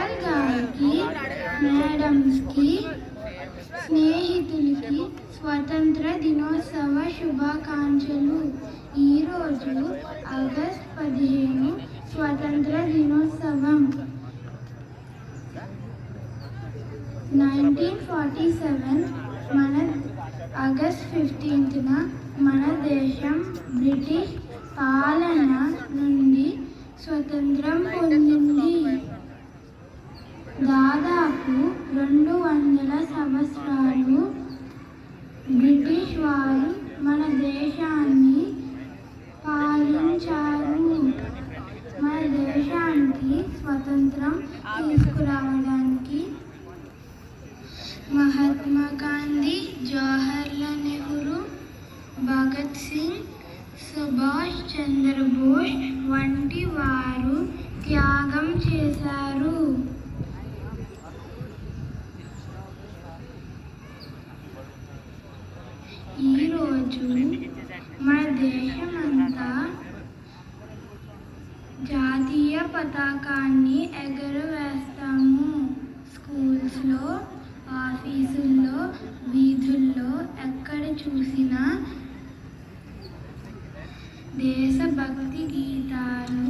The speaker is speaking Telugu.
ప్రిన్సిపల్ గారికి, మేడమ్స్కి, స్నేహితులకి స్వతంత్ర దినోత్సవ శుభాకాంక్షలు. ఈరోజు ఆగస్ట్ 15 స్వతంత్ర దినోత్సవం. 1947 మన ఆగస్ట్ 15న మన దేశం బ్రిటిష్ పాలన నుండి స్వతంత్రం పొందింది. దాదాపు 200 సంవత్సరాలు బ్రిటిష్ వారు మన దేశాన్ని పాలించారు. మన దేశానికి స్వతంత్రం తీసుకురావడానికి మహాత్మా గాంధీ, జవహర్లాల్ నెహ్రూ, భగత్ సింగ్, సుభాష్ చంద్రబోస్ వంటి వారు త్యాగం చేశారు. ఈరోజు మన దేశమంతా జాతీయ పతాకాన్ని ఎగురవేస్తాము. స్కూల్స్లో, ఆఫీసుల్లో, వీధుల్లో ఎక్కడ చూసినా దేశభక్తి గీతాలు